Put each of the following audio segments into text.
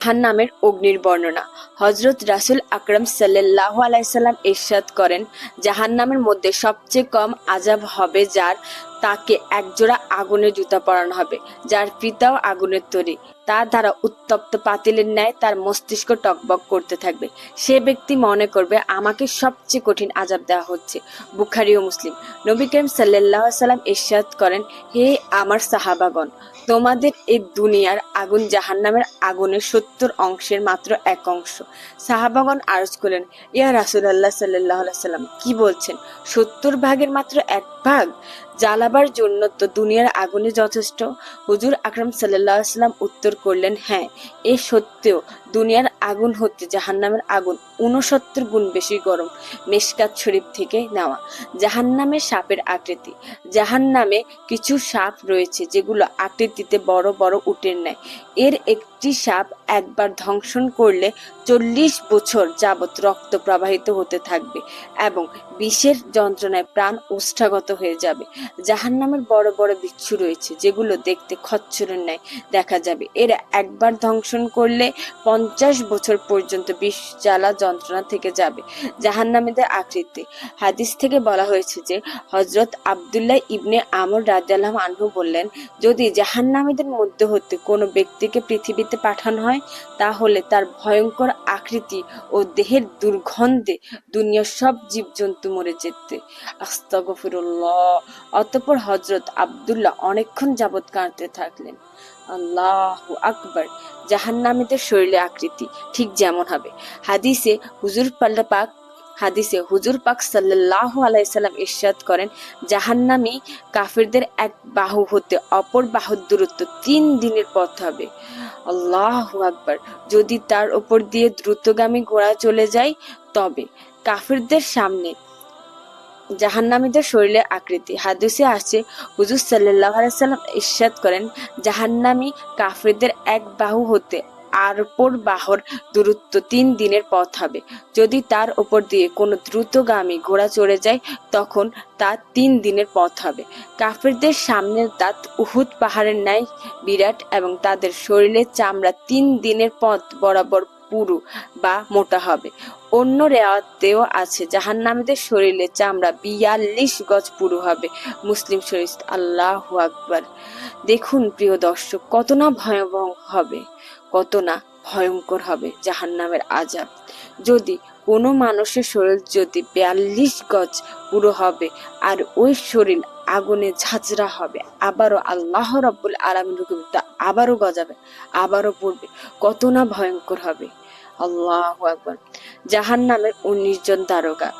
জাহান্নামের অগ্নির বর্ণনা। হযরত রাসূল আকরাম সাল্লাল্লাহু আলাইহি সাল্লাম ইরশাদ করেন, জাহান্নামের মধ্যে সবচেয়ে কম আযাব হবে যার, তাকে একজোড়া আগুনের জুতা পরানো হবে, যার পিতাও আগুনের তৈরি, তার দ্বারা উত্তপ্ত পাতিলের ন্যায় তার মস্তিষ্ক টকবক করতে থাকবে। সে ব্যক্তি মনে করবে আমাকে সবচেয়ে কঠিন আযাব দেওয়া হচ্ছে। বুখারী ও মুসলিম। নবী করিম সাল্লাল্লাহু আলাইহি সাল্লাম ইরশাদ করেন, হে আমার সাহাবাগণ, তোমাদের এই দুনিয়ার আগুন জাহান্নামের আগুনের ৭০ অংশের মাত্র এক অংশ। সাহাবাগণ আরজ করলেন, ইয়া রাসূলুল্লাহ সাল্লাল্লাহু আলাইহি সাল্লাম, কি বলছেন? ৭০ ভাগের মাত্র এক ভাগ? জ্বালাবার জন্য তো দুনিয়ার আগুনে যথেষ্ট। হুজুর আকরাম সাল্লাল্লাহু আলাইহি সাল্লাম উত্তর করলেন, হ্যাঁ, এ সত্ত্বেও দুনিয়ার আগুন হতে জাহান্নামের আগুন ৬৯ গুণ বেশি গরম। মিশকাত শরীফ থেকে নেওয়া। জাহান্নামের সাপের আকৃতি। জাহান্নামে কিছু সাপ রয়েছে যেগুলো আকৃতিতে বড় বড় উটের ন্যায়। এর একটি সাপ একবার দংশন করলে ৪০ বছর যাবৎ রক্ত প্রবাহিত হতে থাকবে এবং বিষের যন্ত্রণায় প্রাণ ওষ্ঠাগত হয়ে যাবে। জাহান্নামের বড় বড় বিচ্ছু রয়েছে যেগুলো দেখতে খচ্চরের ন্যায় দেখা যাবে। এরা একবার দংশন করলে ৫০ বছর পর্যন্ত বিষ জ্বালা যন্ত্রণা থেকে যাবে। জাহান্নামীদের আকৃতি। হাদিস থেকে বলা হয়েছে যে হযরত আব্দুল্লাহ ইবনে আমর রাদিয়াল্লাহু আনহু বললেন, যদি জাহান্নামীদের মধ্য হতে কোনো ব্যক্তিকে পৃথিবীতে পাঠানো হয় তাহলে তার ভয়ঙ্কর আকৃতি ও দেহের দুর্গন্ধে দুনিয়ার সব জীবজন্তু মরে যেতে। আস্তাগফিরুল্লাহ। অতঃপর হযরত আব্দুল্লাহ অনেকক্ষণ যাবৎ কাঁদতে থাকলেন। আল্লাহু আকবার। জাহান্নামীদের শরীরের আকৃতি ঠিক যেমন হবে। হাদিসে হুজুর পাক সাল্লাল্লাহু আলাইহি সাল্লাম ইরশাদ করেন, জাহান্নামী কাফিরদের এক বাহু হতে অপর বাহুর দূরত্ব ৩ দিনের পথ হবে। আল্লাহু আকবার। যদি তার উপর দিয়ে দ্রুতগামী ঘোড়া চলে যায় তবে। কাফিরদের সামনে জাহান্নামীদের শরীরের আকৃতি। হাদিসে আছে হুজুর সাল্লাল্লাহু আলাইহি সাল্লাম ইরশাদ করেন, জাহান্নামী কাফিরদের এক বাহু হতে আর অপর বাহুর দূরত্ব ৩ দিনের পথ হবে। যদি তার উপর দিয়ে কোনো দ্রুতগামী ঘোড়া চড়ে যায় তখন তা ৩ দিনের পথ হবে। কাফিরদের সামনের দাঁত উহুদ পাহাড়ের ন্যায় বিরাট এবং তাদের শরীরের চামড়া ৩ দিনের পথ বরাবর পুরু বা মোটা হবে। অন্য রেওয়াতেও আছে জাহান্নামীদের শরীরের চামড়া ৪২ গজ পুরু হবে। মুসলিম শরীফ। আল্লাহু আকবার। দেখুন প্রিয় দর্শক, কত না ভয়াবহ হবে, কত না ভয়ঙ্কর হবে জাহান্নামের আযাব। যদি কোনো মানুষের শরীর যদি ৪২ গজ পুরো হবে আর ওই শরীর আগুনে ঝাঁঝরা হবে, আবারও আল্লাহ রাব্বুল আলামিন হুকুমটা আবারও গজাবে, আবারও পড়বে, কত না ভয়ঙ্কর হবে। আল্লাহু আকবার। জাহান্নামের ১৯ জন দারোগা।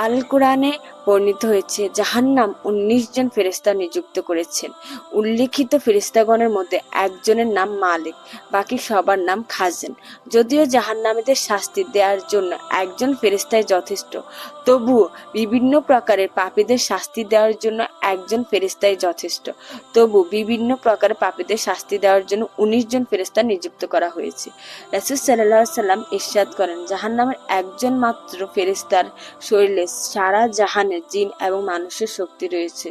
আল কোরআনে বর্ণিত হয়েছে জাহান্নাম ১৯ জন ফেরেশতা নিযুক্ত করেছেন। উল্লেখিত ফেরেশতাগণের মধ্যে একজনের নাম মালিক, বাকি সবার নাম খাজেন। যদিও জাহান্নামীদের শাস্তি দেওয়ার জন্য একজন ফেরেশতাই যথেষ্ট, তবুও বিভিন্ন প্রকারের পাপীদের শাস্তি দেওয়ার জন্য একজন ফেরেশতাই যথেষ্ট। বিভিন্ন প্রকারের পাপীদের শাস্তি দেওয়ার জন্য ১৯ জন ফেরেশতা নিযুক্ত করা হয়েছে। রাসূল সাল্লাল্লাহু আলাইহি সাল্লাম ইরশাদ করেন, জাহান্নামের একজন মাত্র ফেরেশতার শরীরে সারা জাহানের জিন এবং মানুষের শক্তি রয়েছে।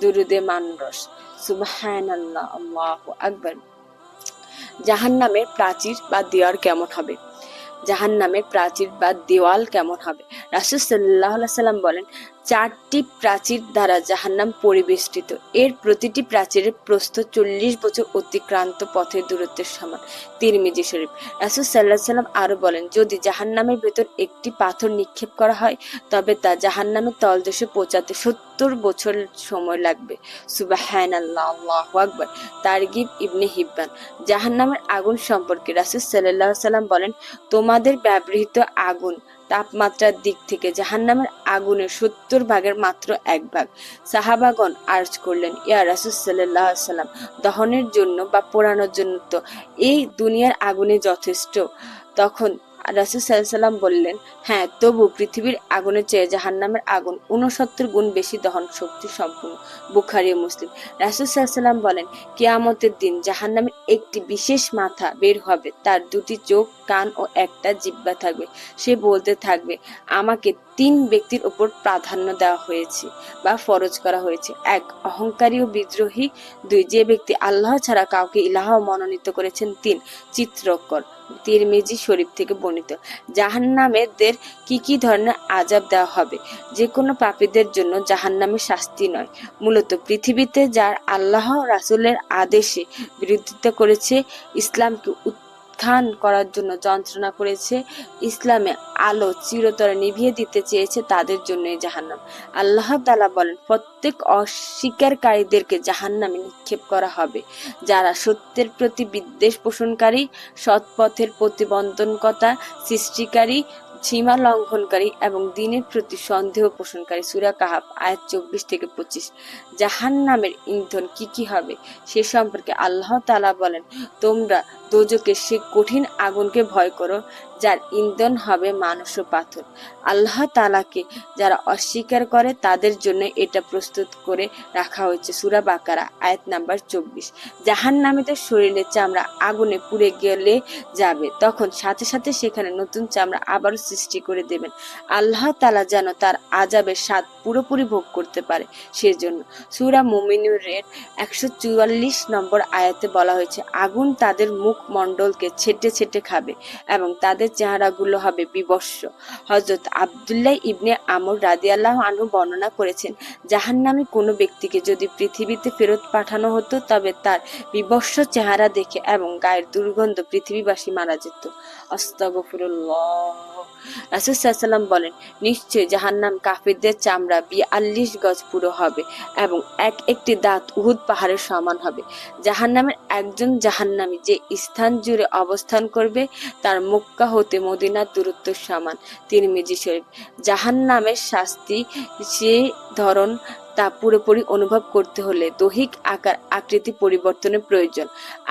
দুরুদে মানরস। সুবহানাল্লাহ। আল্লাহু আকবার। জাহান্নামের প্রাচীর বা দেওয়াল কেমন হবে? জাহান্নামের প্রাচীর বা দেওয়াল কেমন হবে? রাসূল সাল্লাল্লাহু আলাইহি সাল্লাম বলেন, ৪টি প্রাচীর দ্বারা জাহান্নাম পরিবেষ্টিত। এর প্রতিটি প্রাচীরের প্রস্থ ৪০ বছর অতিক্রান্ত পথের দূরত্বের সমান। তিরমিজি শরীফ। রাসূল সাল্লাল্লাহু আলাইহি সাল্লাম আরো বলেন, যদি জাহান্নামের ভেতর একটি পাথর নিক্ষেপ করা হয় তবে তা জাহান্নামের তলদেশে পৌঁছাতে ৭০ বছর সময় লাগবে। সুবহানাল্লাহ। আল্লাহু আকবার। তারগিব ইবনে হিব্বান। জাহান্নামের আগুন সম্পর্কে রাসূল সাল্লাল্লাহু আলাইহি সাল্লাম বলেন, তোমাদের ব্যবহৃত আগুন তাপমাত্রার দিক থেকে জাহান্নামের আগুনের ৭০ ভাগের মাত্র ১ ভাগ। সাহাবাগণ আরজ করলেন, ইয়া রাসূল সাল্লাল্লাহু আলাইহি সাল্লাম, দহনের জন্য বা পোড়ানোর জন্য তো এই দুনিয়ার আগুনে যথেষ্ট। তখন রাসূল সাল্লাল্লাহু আলাইহি সাল্লাম বললেন, হ্যাঁ, তবু পৃথিবীর আগুনের চেয়ে জাহান্নামের আগুন ৬৯ গুণ বেশি দহন শক্তি সম্পন্ন। বুখারী ও মুসলিম। রাসূল সাল্লাল্লাহু আলাইহি সাল্লাম বলেন, কিয়ামতের দিন জাহান্নামের একটি বিশেষ মাথা বের হবে, তার ২টি চোখ, কান ও একটা জিহ্বা থাকবে। সে বলতে থাকবে, আমাকে ৩ ব্যক্তির উপর প্রাধান্য দেওয়া হয়েছে বা ফরজ করা হয়েছে। ১. অহংকারী ও বিদ্রোহী। ২. যে ব্যক্তি আল্লাহ ছাড়া কাউকে ইলাহ মনোনীত করেছেন। ৩. চিত্রকর তিরমিজি শরীফ থেকে বর্ণিত। জাহান্নামীদের কি কি ধরনের আযাব দেওয়া হবে? যে কোনো পাপীদের জন্য জাহান্নামের শাস্তি নয়, মূলত পৃথিবীতে যার আল্লাহ রাসূলের আদেশে বিরোধিতা করেছে, ইসলামকে উত্থান করার জন্য যন্ত্রণা করেছে, ইসলামে আলো চিরতরে নিভিয়ে দিতে চেয়েছে, তাদের জন্যই জাহান্নাম। আল্লাহ তাআলা বলেন, প্রত্যেক অস্বীকারীদেরকে জাহান্নামে নিক্ষেপ করা হবে। যারা সত্যের প্রতি বিদ্বেষ পোষণকারী, সৎ পথের প্রতিবন্ধকতা সৃষ্টিকারী, সীমা লঙ্ঘনকারী এবং দ্বীনের প্রতি সন্দেহ পোষণকারী। সূরা কাহাফ আয়াত 24-25। জাহান্নামের ইন্ধন কি কি হবে সে সম্পর্কে আল্লাহ তাআলা বলেন, তোমরা দোজখের সে কঠিন আগুনকে ভয় করো, যার ইন্ধন হবে মানুষ ও পাথর। আল্লাহ তাআলাকে যারা অস্বীকার করে তাদের জন্য এটা প্রস্তুত করে রাখা হয়েছে। সূরা বাকারা আয়াত নাম্বার 24। জাহান্নামীদের শরীরের চামড়া আগুনে পুড়ে গেলে যাবে, তখন সাথে সাথে সেখানে নতুন চামড়া আবারও সৃষ্টি করে দেবেন। আল্লাহ তাআলা যেন তার আযাবের স্বাদ পুরোপুরি ভোগ করতে পারে সেজন্য। সূরা মুমিনুরের 144 নম্বর আয়াতে বলা হয়েছে, আগুন তাদের মুখমণ্ডলকে ছেঁটে ছেঁটে খাবে এবং তাদের চেহারাগুলো হবে বিবস্ত্র। হযরত আব্দুল্লাহ ইবনে আমর রাদিয়াল্লাহু আনহু বর্ণনা করেছেন, জাহান্নামী কোনো ব্যক্তিকে যদি পৃথিবীতে ফেরত পাঠানো হতো তবে তার বিবস্ত্র চেহারা দেখে এবং গায়ের দুর্গন্ধ পৃথিবীবাসী মারা যেত। আস্তাগফিরুল্লাহ। রাসূল সাল্লাল্লাহু আলাইহি ওয়াসাল্লাম বলেন, নিশ্চয়ই জাহান্নাম কাফিরদের চামড়া 42 গজ পুরো হবে এবং এক একটি দাঁত উহুদ পাহাড়ের সমান হবে। জাহান্নামের একজন জাহান্নামী যে স্থান জুড়ে অবস্থান করবে তার মক্কা হতে মদিনার দূরত্ব সমান। তিরমিজি শরীফ। জাহান্নামের শাস্তি সে ধরন তা পুরোপুরি অনুভব করতে হলে দৈহিক আকার আকৃতি পরিবর্তনের প্রয়োজন।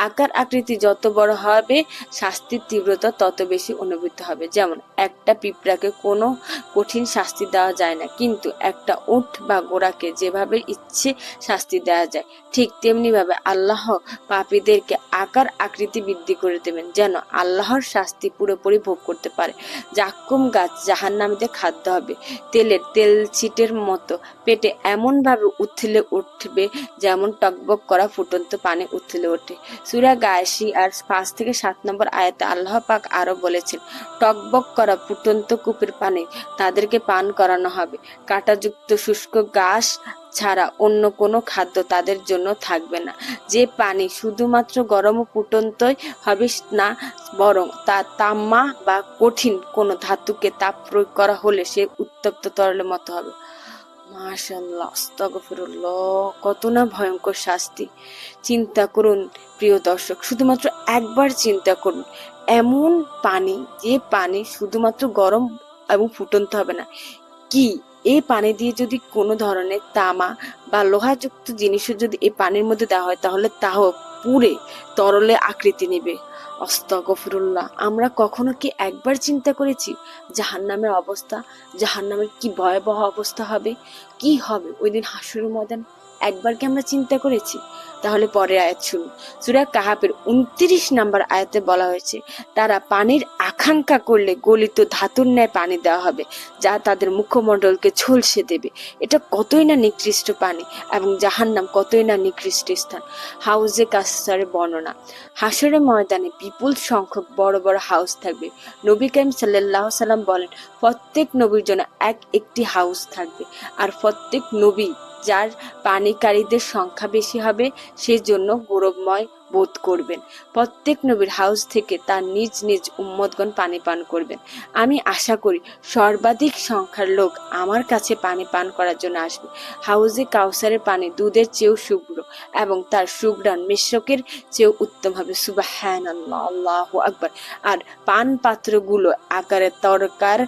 আকার আকৃতি যত বড় হবে শাস্তির তীব্রতা তত বেশি অনুভূত হবে। যেমন একটা পিঁপড়াকে কোনো কঠিন শাস্তি দেওয়া যায় না, কিন্তু একটা উট বা ঘোড়াকে যেভাবে ইচ্ছে শাস্তি দেওয়া যায়, ঠিক তেমনি ভাবে আল্লাহ পাপীদেরকে আকার আকৃতি বৃদ্ধি করে দেবেন যেন আল্লাহর শাস্তি পুরোপুরি ভোগ করতে পারে। জাক্কুম গাছ জাহান্নামীদের খাদ্য হবে। তেলের তেলছিটের মতো পেটে এমন ভাবে উথলে উঠবে যেমন টকবক করা ফুটন্ত পানি উথলে ওঠে। সূরা গাশিয়ার 5-7 নম্বর আয়াতে আল্লাহ পাক আরো বলেছেন, টকবক করা ফুটন্ত কূপের পানি তাদেরকে পান করানো হবে। কাঁটাযুক্ত শুষ্ক ঘাস ছাড়া অন্য কোনো খাদ্য তাদের জন্য থাকবে না। যে পানি শুধুমাত্র গরম ও ফুটন্তই হবে না, বরং তা তামা বা কঠিন কোনো ধাতুকে তাপ প্রয়োগ করা হলে সে উত্তপ্ত তরলের মতো হবে। মাশাআল্লাহ, আস্তাগফিরুল্লাহ। কত না ভয়ঙ্কর শাস্তি! চিন্তা করুন প্রিয় দর্শক, শুধুমাত্র একবার চিন্তা করুন, এমন পানি যে পানি শুধুমাত্র গরম এবং ফুটন্ত হবে না, কি এই পানি দিয়ে যদি কোনো ধরনের তামা বা লোহাযুক্ত জিনিসও যদি এই পানির মধ্যে দেওয়া হয় তাহলে তাও পুড়ে তরলে আকৃতি নেবে। আস্তাগফিরুল্লাহ। আমরা কখনো কি একবার চিন্তা করেছি জাহান্নামের অবস্থা, জাহান্নামের কি ভয়াবহ অবস্থা হবে, কি হবে ওই দিন হাসরের ময়দান? একবার কি আমরা চিন্তা করেছি? তাহলে পরের আয়াত শুনুন। সূরা কাহাফের 29 নম্বর আয়াতে বলা হয়েছে, তারা পানির আকাঙ্ক্ষা করলে গলিত ধাতুর ন্যায় পানি দেওয়া হবে যা তাদের মুখমণ্ডলকে ঝলসে দেবে। এটা কতই না নিকৃষ্ট পানি এবং জাহান্নাম কতই না নিকৃষ্ট স্থান। হাউজে কাউসারের বর্ণনা। হাসরের ময়দানে বিপুল সংখ্যক বড় বড় হাউস থাকবে। নবী কারীম সাল্লাল্লাহু আলাইহি ওয়াসাল্লাম বলেন, প্রত্যেক নবীর জন্য একটি হাউস থাকবে, আর প্রত্যেক নবী যার পানিকারীদের সংখ্যা বেশি হবে সেজন্য গৌরবময় বোধ করবেন। প্রত্যেক নবীর হাউস থেকে তার নিজ নিজ উম্মতগণ পানি পান করবেন। আমি আশা করি সর্বাধিক সংখ্যার লোক আমার কাছে পানি পান করার জন্য আসবে। হাউজে কাউসারের পানি দুধের চেয়েও শুভ্র এবং তার সুঘ্রাণ মিশ্রকের চেয়েও উত্তম হবে। সুবহানাল্লাহ, আল্লাহু আকবার। আর পান পাত্রগুলো আকারে তরকার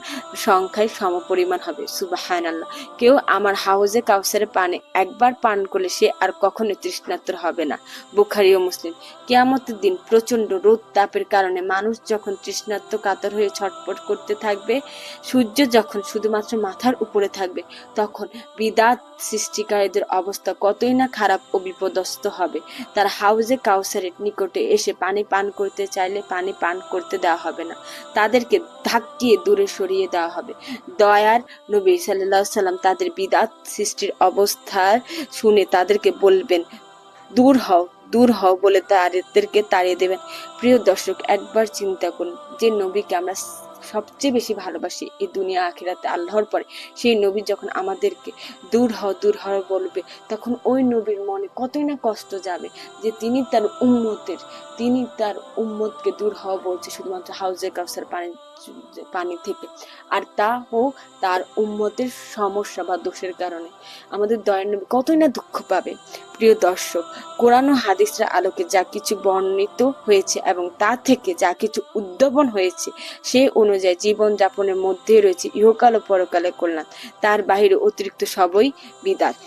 সংখ্যায় সমপরিমাণ হবে। সুবহানাল্লাহ। কেউ আমার হাউজে কাউসারের পানি একবার পান করলে সে আর কখনো তৃষ্ণার্ত হবে না। বুখারী ও মুসলিম। কিয়ামতের দিন প্রচন্ড রোদ তাপের কারণে মানুষ যখন তৃষ্ণার্ত কাতর হয়ে ছটফট করতে থাকবে, সূর্য যখন শুধুমাত্র মাথার উপরে থাকবে, তখন বিদআত সৃষ্টিকারীদের অবস্থা কতই না খারাপ ও বিপদস্ত হবে। তার হাউজে কাউসারের নিকটে এসে পানি পান করতে চাইলে পানি পান করতে দেওয়া হবে না, তাদেরকে ধাক্কিয়ে দূরে সরিয়ে দেওয়া হবে। দয়ার নবী সাল্লাল্লাহু আলাইহি ওয়াসাল্লাম তাদের বিদআত সৃষ্টির অবস্থা শুনে তাদেরকে বলবেন, দূর হও, দূর হও বলে তাদেরকে তাড়িয়ে দেবেন। প্রিয় দর্শক, একবার চিন্তা করুন, যে নবীকে আমরা সবচেয়ে বেশি ভালোবাসি এই দুনিয়া আখিরাতে আল্লাহর পরে, সেই নবী যখন আমাদেরকে দূর হও বলবে, তখন ওই নবীর মনে কতই না কষ্ট যাবে যে তিনি তার উম্মতকে দূর হওয়া বলছে শুধুমাত্র হাউজে কাউসার পানি থেকে, আর তাও তার উম্মতের সমস্যা বা দোষের কারণে। আমাদের দয়ার নবী কতই না দুঃখ পাবে। প্রিয় দর্শক, কোরআন ও হাদিসের আলোকে যা কিছু বর্ণিত হয়েছে এবং তা থেকে যা কিছু উদ্ভাবন হয়েছে, সে অনুযায়ী জীবন যাপনের মধ্যে রয়েছে ইহকাল ও পরকালের কল্যাণ, তার বাহিরে অতিরিক্ত সবই বিদাত।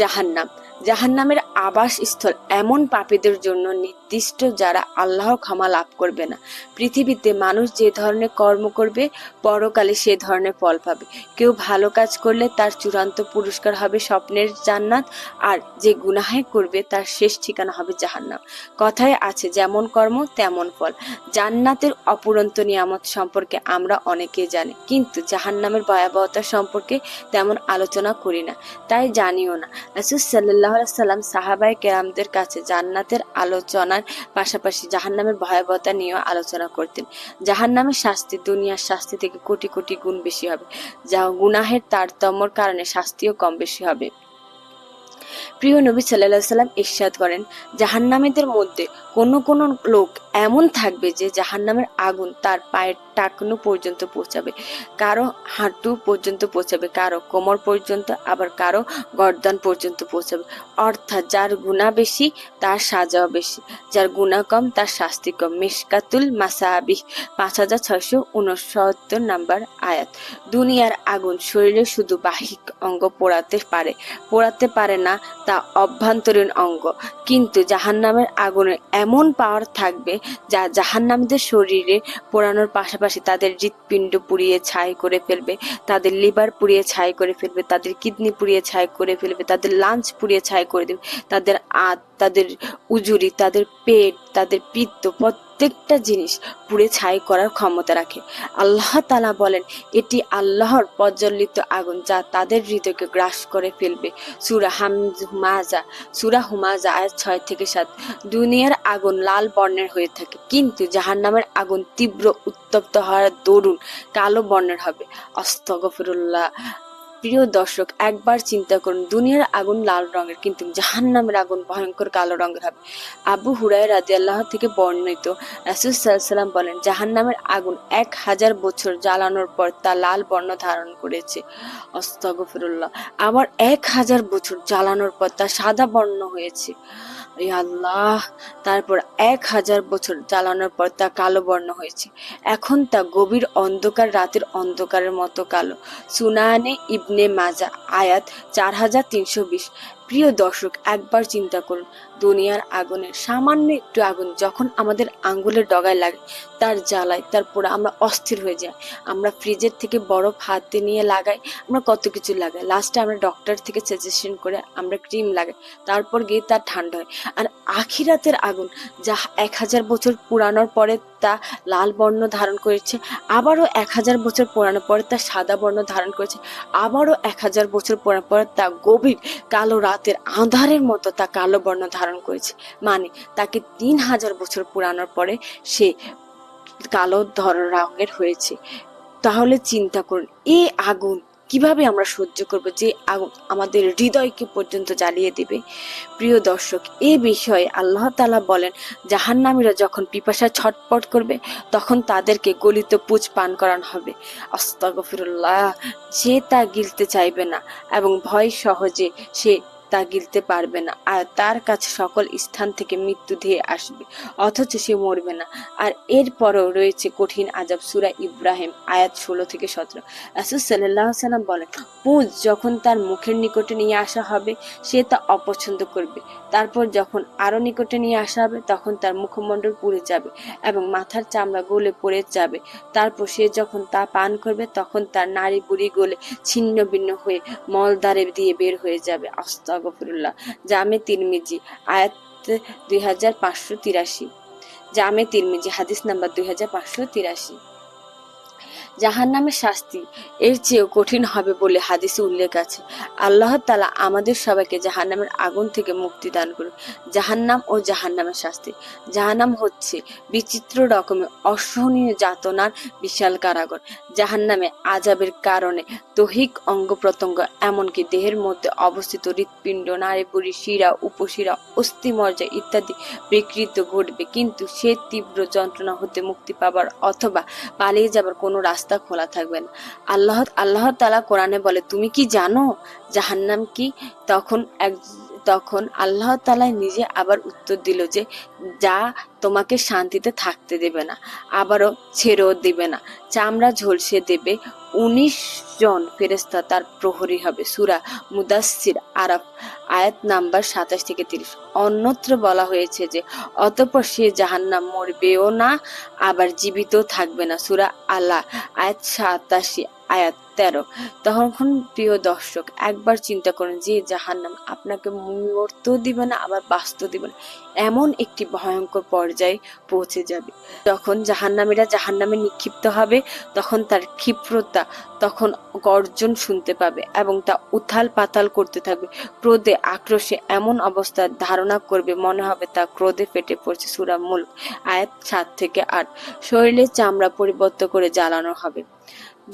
জাহান্নাম, জাহান্নামের আবাসস্থল এমন পাপীদের জন্য নির্দিষ্ট যারা আল্লাহর ক্ষমা লাভ করবে না। পৃথিবীতে মানুষ যে ধরনের কর্ম করবে, পরকালে সে ধরনের ফল পাবে। কেউ ভালো কাজ করলে তার চূড়ান্ত পুরস্কার হবে স্বপ্নের জান্নাত, আর যে গুনাহে করবে তার শেষ ঠিকানা হবে জাহান্নাম। কথায় আছে, যেমন কর্ম তেমন ফল। জান্নাতের অপুরন্ত নিয়ামত সম্পর্কে আমরা অনেকেই জানি, কিন্তু জাহান্নামের ভয়াবহতা সম্পর্কে তেমন আলোচনা করি না, তাই জানিও না। রাসূল সাল্লাল্লাহু আলাইহি সাল্লাম সাহাবায়ে কেরামদের কাছে জান্নাতের আলোচনার পাশাপাশি জাহান্নামের ভয়াবহতা নিয়েও আলোচনা করতেন। জাহান্নামের শাস্তি দুনিয়ার শাস্তি থেকে কোটি কোটি গুণ বেশি হবে, যা গুনাহের তারতম্যর কারণে শাস্তিও কম বেশি হবে। প্রিয় নবী সাল্লাল্লাহু আলাইহি সাল্লাম ইরশাদ করেন, জাহান্নামীদের মধ্যে কোন লোক এমন থাকবে যে জাহান্নামের আগুন তার পায়ের টাকনু পর্যন্ত পৌঁছাবে, কারো হাঁটু পর্যন্ত পৌঁছাবে, কারো কোমর পর্যন্ত, আবার কারো গর্দান পর্যন্ত পৌঁছাবে। অর্থাৎ যার গুনাহ বেশি তার সাজাও বেশি, যার গুনাহ কম তার শাস্তি কম। মিশকাতুল মাসাবিহ 5669 নাম্বার আয়াত। দুনিয়ার আগুন শরীরে শুধু বাহ্যিক অঙ্গ পোড়াতে পারে না, তা অভ্যন্তরীণ অঙ্গ। কিন্তু জাহান্নামের আগুনের এমন পাওয়ার থাকবে যা জাহান্নামীদের শরীরে পোড়ানোর পাশাপাশি তাদের হৃৎপিণ্ড পুড়িয়ে ছাই করে ফেলবে, তাদের লিভার পুড়িয়ে ছাই করে ফেলবে, তাদের কিডনি পুড়িয়ে ছাই করে ফেলবে, তাদের লাঞ্চ পুড়িয়ে ছাই করে দেবে, তাদের তাদের উজুরি, তাদের পেট, তাদের পিত্ত, প্রত্যেকটা জিনিস পুড়ে ছাই করার ক্ষমতা রাখে। আল্লাহ তাআলা বলেন, এটি আল্লাহর প্রজ্বলিত আগুন যা তাদের হৃদয়কে গ্রাস করে ফেলবে। সূরা হুমাযা আয়াত 6 থেকে 7। দুনিয়ার আগুন লাল বর্ণের হয়ে থাকে, কিন্তু জাহান্নামের আগুন তীব্র উত্তপ্ত হওয়ার দরুন কালো বর্ণের হবে। আস্তাগফিরুল্লাহ। প্রিয় দর্শক, একবার চিন্তা করুন, দুনিয়ার আগুন লাল রঙের, কিন্তু জাহান্নামের আগুন ভয়ঙ্কর কালো রঙের হবে। আবু হুরায়রা রাদিয়াল্লাহু থেকে বর্ণিত, রাসূল সাল্লাল্লাহু আলাইহি ওয়াসাল্লাম বলেন, জাহান্নামের আগুন 1000 বছর জ্বালানোর পর তা লাল বর্ণ ধারণ করেছে। আস্তাগফিরুল্লাহ। আবার 1000 বছর জ্বালানোর পর তা সাদা বর্ণ হয়েছে। আল্লাহ। তারপর 1000 বছর জ্বালানোর পর তা কালো বর্ণ হয়েছে। এখন তা গভীর অন্ধকার, রাতের অন্ধকারের মতো কালো। সুনানে ইবনে মাজা আয়াত 4320। প্রিয় দর্শক, একবার চিন্তা করুন, দুনিয়ার আগুনের সামান্য একটু আগুন যখন আমাদের আঙ্গুলের ডগায় লাগে, তার জ্বালায়, তারপর আমরা অস্থির হয়ে যাই। আমরা ফ্রিজের থেকে বরফ হাতে নিয়ে লাগাই, আমরা কত কিছু লাগাই, লাস্টে আমরা ডক্টর থেকে সাজেশন করে আমরা ক্রিম লাগাই, তারপর গিয়ে তা ঠান্ডা হয়। আর আখিরাতের আগুন যা 1000 বছর পুরানোর পরে তা লাল বর্ণ ধারণ করেছে, আবারও 1000 বছর পুরানোর পরে তা সাদা বর্ণ ধারণ করেছে, আবারও 1000 বছর পুরানোর পরে তা গভীর কালো রাতের আঁধারের মতো তা কালো বর্ণ ধারণ করেছে। মানে তাকে 3000 বছর পুরানোর পরে সে কালো রঙের হয়েছে। তাহলে চিন্তা করুন, এই আগুন কিভাবে আমরা সহ্য করব, যে আগুন আমাদের হৃদয়কে পর্যন্ত জ্বালিয়ে দেবে। প্রিয় দর্শক, এই বিষয়ে আল্লাহ তাআলা বলেন, জাহান্নামীরা যখন পিপাসায় ছটপট করবে, তখন তাদেরকে গলিত পুঁজ পান করানো হবে। আস্তাগফিরুল্লাহ। সে তা গিলতে চাইবে না এবং ভয় সহজে সে তা গিলতে পারবে না, আর তার কাছে সকল স্থান থেকে মৃত্যু ধেয়ে আসবে, অথচ সে মরবে না। আর এরপরও রয়েছে কঠিন আযাব। সূরা ইব্রাহিম আয়াত 16 থেকে 17। রাসূল সাল্লাল্লাহু আলাইহি ওয়াসাল্লাম বলেন, পুঁজ যখন তার মুখের নিকটে নিয়ে আসা হবে, সে তা অপছন্দ করবে। তারপর যখন আরো নিকটে নিয়ে আসা হবে, তখন তার মুখমণ্ডল পুড়ে যাবে এবং মাথার চামড়া গলে পড়ে যাবে। তারপর সে যখন তা পান করবে, তখন তার নাড়ি বুড়ি গলে ছিন্ন ভিন্ন হয়ে মলদ্বারে দিয়ে বের হয়ে যাবে। আস্তাগফিরুল্লাহ। জামে তিরমিজি আয়াত 2583। জামে তিরমিজি হাদিস নাম্বার 2583। জাহান্নামের শাস্তি এর চেয়েও কঠিন হবে বলে হাদিসে উল্লেখ আছে। আল্লাহ তাআলা আমাদের সবাইকে জাহান্নামের আগুন থেকে মুক্তি দান করুন। জাহান্নাম ও জাহান্নামের শাস্তি। জাহান্নাম হচ্ছে বিচিত্র রকমের অসহনীয় যাতনার বিশাল কারাগার। জাহান্নামে আযাবের কারণে দৈহিক অঙ্গ প্রত্যঙ্গ এমনকি দেহের মধ্যে অবস্থিত হৃৎপিণ্ড, নাড়িভুঁড়ি, শিরা, উপশিরা, অস্থিমজ্জা ইত্যাদি বিকৃত ঘটবে, কিন্তু সে তীব্র যন্ত্রণা হতে মুক্তি পাবার অথবা পালিয়ে যাবার কোনো রাস্তা খোলা থাকবে না। আল্লাহ তাআলা কোরআনে বলে, তুমি কি জানো জাহান্নাম কি? তখন আল্লাহ তাআলা নিজে আবার উত্তর দিল যে, যা তোমাকে শান্তিতে থাকতে দেবে না, আবারও ছেড়েও দিবে না, চামড়া ঝলসে দেবে। 19 জন ফেরেশতা তার প্রহরী হবে। সূরা মুদাসসির আরাফ আয়াত নাম্বার 27 থেকে 30। অন্যত্র বলা হয়েছে যে, অতঃপর সে জাহান্নাম মরবেও না, আবার জীবিত থাকবে না। সূরা আলা আয়াত 87 আয়াত 13। তখন প্রিয় দর্শক, একবার চিন্তা করুন যে জাহান্নাম আপনাকে মরতেও দিবে না, আবার বাঁচতেও দিবে না, এমন একটি ভয়ঙ্কর পর্যায়ে পৌঁছে যাবে। যখন জাহান্নামীরা জাহান্নামে নিক্ষিপ্ত হবে, তখন তার ক্ষিপ্রতা তখন গর্জন শুনতে পাবে এবং তা উথাল পাতাল করতে থাকবে। ক্রোধে আক্রোশে এমন অবস্থা ধারণা করবে, মনে হবে তা ক্রোধে ফেটে পড়ছে। সূরা মুলক আয়াত 7 থেকে 8। শরীরের চামড়া পরিবর্তন করে জ্বালানো হবে।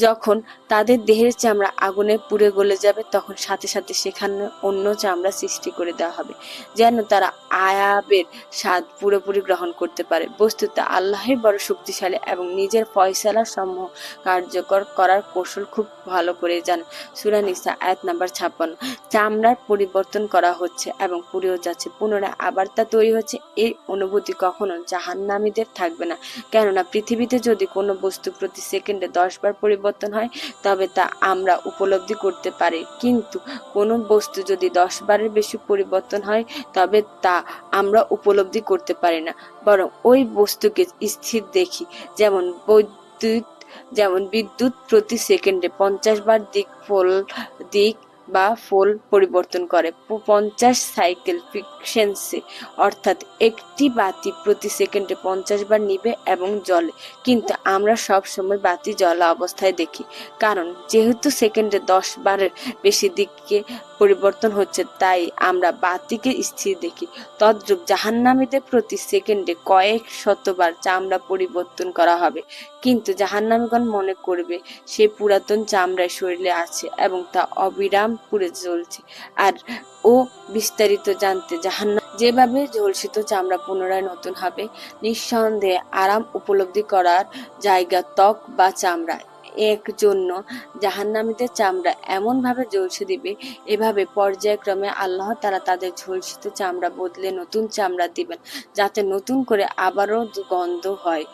যখন তাদের দেহের চামড়া আগুনে পুড়ে গলে যাবে, তখন সাথে সাথে সেখানে অন্য চামড়া সৃষ্টি করে দেওয়া হবে, যেন তারা আযাবের স্বাদ পুরোপুরি গ্রহণ করতে পারে। বস্তুত আল্লাহই বড় শক্তিশালী এবং নিজের ফয়সালা সমূহ কার্যকর করার কৌশল খুব ভালো করে জানেন। সূরা নিসা আয়াত নাম্বার 56। চামড়ার পরিবর্তন করা হচ্ছে এবং পুড়েও যাচ্ছে, পুনরায় আবার তা তৈরি হচ্ছে। এই অনুভূতি কখনো জাহান্নামীদের থাকবে না, কেননা পৃথিবীতে যদি কোনো বস্তু প্রতি সেকেন্ডে 10 বার পরিবর্তন হয়, তবে তা আমরা উপলব্ধি করতে পারি, কিন্তু কোনো বস্তু যদি 10 বারের বেশি পরিবর্তন হয়, তবে তা আমরা উপলব্ধি করতে পারি না, বরং ওই বস্তুকে স্থির দেখি। যেমন বিদ্যুৎ প্রতি সেকেন্ডে 50 বার দিক বা ফোল পরিবর্তন করে 50 সাইকেল ফ্রিকোয়েন্সি, অর্থাৎ একটি বাতি প্রতি সেকেন্ডে 50 বার নিভে এবং জ্বলে। কিন্তু আমরা সব সময় বাতি জ্বলা অবস্থায় দেখি, কারণ যেহেতু সেকেন্ডে 10 বারের বেশি দিকে পরিবর্তন হচ্ছে, তাই আমরা বাতিকে স্থির দেখি। তদ্রূপ জাহান্নামীদের প্রতি সেকেন্ডে কয়েক শতবার চামড়া পরিবর্তন করা হবে, কিন্তু জাহান্নামীগণ মনে করবে সেই পুরাতন চামড়ায় শরীরে আছে এবং তা অবিরাম পুড়ে চলছে। আর ও বিস্তারিত জানতে জাহান্নাম যেভাবে ঝলসিত চামড়া পুনরায় নতুন হবে, নিঃসন্দেহে আরাম উপলব্ধি করার জায়গা ত্বক বা চামড়া এক জন্য জাহান্নামীদের চামড়া এমন ভাবে ঝলসে দিবে। এভাবে পর্যায়ক্রমে আল্লাহ তাআলা তাদের ঝলসিত চামড়া বদলে নতুন চামড়া দিবেন, যাতে নতুন করে আবারও গন্ধ হয়,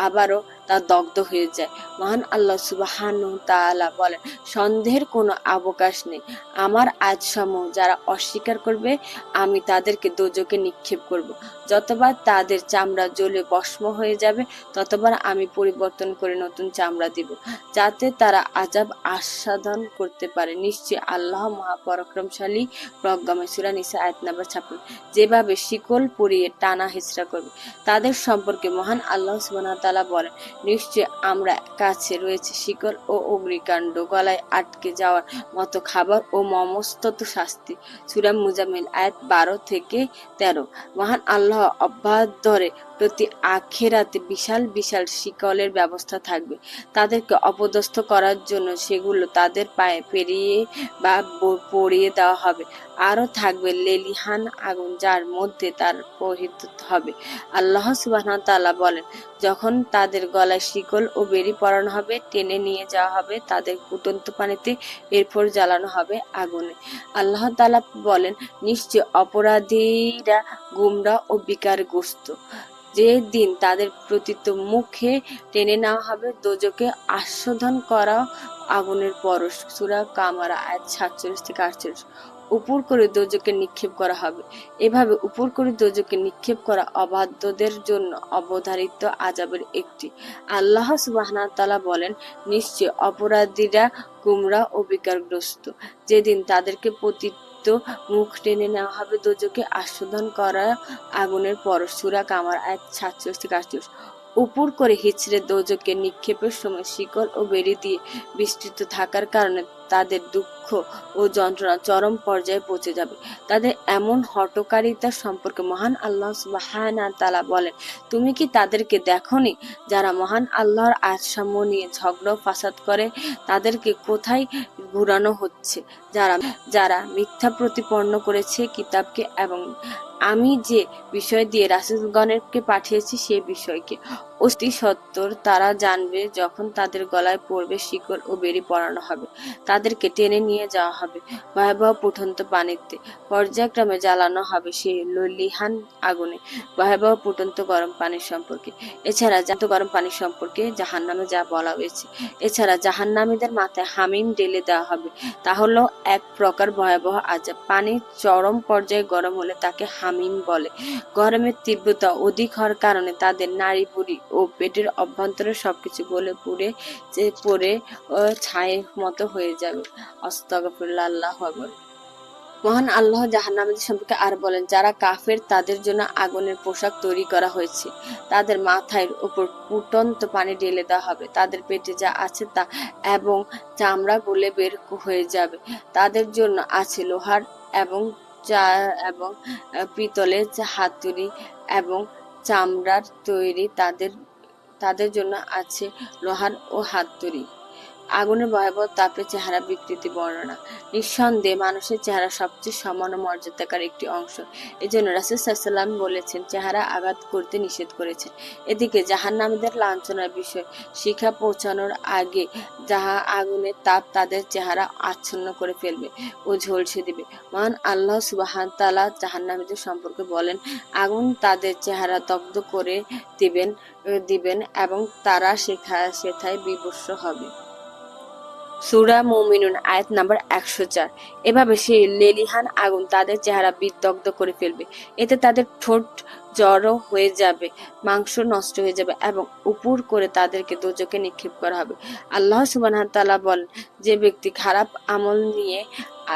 আবারও তা দগ্ধ হয়ে যায়। মহান আল্লাহ সুবহানাহু তাআলা বলেন, সন্দেহের কোনো অবকাশ নেই। আমার আয়াতসমূহ যারা অস্বীকার করবে, আমি তাদেরকে দোজখে নিক্ষেপ করব। যতবার তাদের চামড়া জ্বলে ভস্ম হয়ে যাবে, ততবার আমি পরিবর্তন করে নতুন চামড়া দিব, যাতে তারা আযাব আস্বাদন করতে পারে। নিশ্চয়ই আল্লাহ মহাপরাক্রমশালী প্রজ্ঞাময়। সূরা নিসা আয়াত নাম্বার 56। যেভাবে শিকল পরিয়ে টানা হেঁচড়া করবে, তাদের সম্পর্কে মহান আল্লাহ সুবহানাহু ওয়া তাআলা বলেন, নিশ্চয় আমরা কাছে রয়েছে শিকল ও অগ্নিকাণ্ড, গলায় আটকে যাওয়ার মতো খাবার ও মমস্তত শাস্তি। সূরা মুজাম্মিল আয়াত 12 থেকে 13। মহান আল্লাহ অবাধ্যরে প্রতি আখিরাতে বিশাল বিশাল শিকলের ব্যবস্থা থাকবে, তাদেরকে অপদস্থ করার জন্য সেগুলো তাদের পায়ে পেরিয়ে বা পরিয়ে দেওয়া হবে। আরও থাকবে লেলিহান আগুন, যার মধ্যে তার প্রবাহিত হবে। আল্লাহ সুবহানাহু ওয়া তাআলা বলেন, যখন তাদের গলায় শিকল ও বেড়ি পরানো হবে, টেনে নিয়ে যাওয়া হবে তাদের ফুটন্ত পানিতে, এরপর জ্বালানো হবে আগুনে। আল্লাহ তাআলা বলেন, নিশ্চয় অপরাধীরা গুমরাহ ও বিকারগ্রস্ত। যে দিন তাদের প্রতিত মুখে টেনে নেওয়া হবে দোজখে আস্বাদন করা আগুনের পরশ। সূরা কামার আয়াত 47 থেকে 48। উপর করে দোজখে নিক্ষেপ করা হবে। এভাবে উপর করে দোজখে নিক্ষেপ করা অবাধ্যদের জন্য অবধারিত আযাবের একটি। আল্লাহ সুবহানাহু ওয়া তাআলা বলেন, নিশ্চয় অপরাধীরা গুমরাহ ও বিকারগ্রস্ত। যেদিন তাদেরকে পতিত মুখ টেনে নেওয়া হবে দোজখে আস্বাদন করা আগুনের পরশ। সূরা কামার আয়াত 47 থেকে 48। উপর করে হিচড়ে দোজখে নিক্ষেপের সময় শিকল ও বেড়ি দিয়ে বেষ্টিত থাকার কারণে তাদের দুঃখ ও যন্ত্রণা চরম পর্যায়ে পৌঁছে যাবে। তাদের এমন হঠকারিতা সম্পর্কে মহান আল্লাহ সুবহানাহু ওয়া তাআলা বলেন, তুমি কি তাদেরকে দেখোনি যারা মহান আল্লাহর আয়াতসমূহ নিয়ে ঝগড়া ফাসাদ করে? তাদেরকে কোথায় ঘুরানো হচ্ছে? যারা মিথ্যা প্রতিপন্ন করেছে কিতাবকে এবং আমি যে বিষয় দিয়ে রাসূলগণকে পাঠিয়েছি সে বিষয়কে। অতি সত্বর তারা জানবে যখন তাদের গলায় পড়বে শিকল ও বেড়ি পরানো হবে, তাদেরকে টেনে নিয়ে যাওয়া হবে ভয়াবহ ফুটন্ত পানিতে, পর্যায়ক্রমে জ্বালানো হবে সেই ললিহান আগুনে। ভয়াবহ ফুটন্ত গরম পানির সম্পর্কে এছাড়া গরম পানির সম্পর্কে জাহান্নামে যা বলা হয়েছে। এছাড়া জাহান্নামীদের মাথায় হামিম ঢেলে দেওয়া হবে, তা হলো এক প্রকার ভয়াবহ আযাব। পানি চরম পর্যায়ে গরম হলে তাকে হামিম বলে। গরমের তীব্রতা অধিক হওয়ার কারণে তাদের নাড়ি ভুঁড়ি ও পেটের অভ্যন্তরে সবকিছু গলে পড়ে ছাইয়ের মতো হয়ে যাবে। আস্তাগফিরুল্লাহ। আল্লাহু আকবার। মহান আল্লাহ জাহান্নামীদের সম্পর্কে আর বলেন, যারা কাফের তাদের জন্য আগুনের পোশাক তৈরি করা হয়েছে, তাদের মাথার উপর ফুটন্ত পানি ঢেলে দেওয়া হবে, তাদের পেটে যা আছে তা এবং চামড়া গলে বের হয়ে যাবে। তাদের জন্য আছে লোহার এবং পিতলের হাতুড়ি এবং চামড়ার তৈরি, তাদের জন্য আছে লোহার ও হাতুড়ি। আগুনের ভয়াবহ তাপের চেহারা বিকৃতি বর্ণনা। নিঃসন্দেহে মানুষের চেহারা সবচেয়ে সম্মান ও মর্যাদাকার একটি অংশ। এজন্য রাসূল সাল্লাল্লাহু আলাইহি ওয়াসাল্লাম বলেছেন, চেহারা আঘাত করতে নিষেধ করেছেন। এদিকে জাহান্নামীদের লাঞ্ছনার বিষয় শিখা পৌঁছানোর আগে আগুনের তাপ তাদের চেহারা আচ্ছন্ন করে ফেলবে ও ঝলসে দিবে। মহান আল্লাহ সুবহানাহু ওয়া তাআলা জাহান্নামীদের সম্পর্কে বলেন, আগুন তাদের চেহারা দগ্ধ করে দিবেন এবং তারা সেথায় বিভস্ম হবে। সূরা মুমিনুন আয়াত নাম্বার ১০৪। এভাবে সেই লেলিহান আগুন তাদের চেহারা বিদগ্ধ করে ফেলবে। এতে তাদের ঠোঁট জড়ো হয়ে যাবে, মাংস নষ্ট হয়ে যাবে এবং উপর করে তাদেরকে দোজখে নিক্ষেপ করা হবে। আল্লাহ সুবহানাহু ওয়া তাআলা বলেন, যে ব্যক্তি খারাপ আমল নিয়ে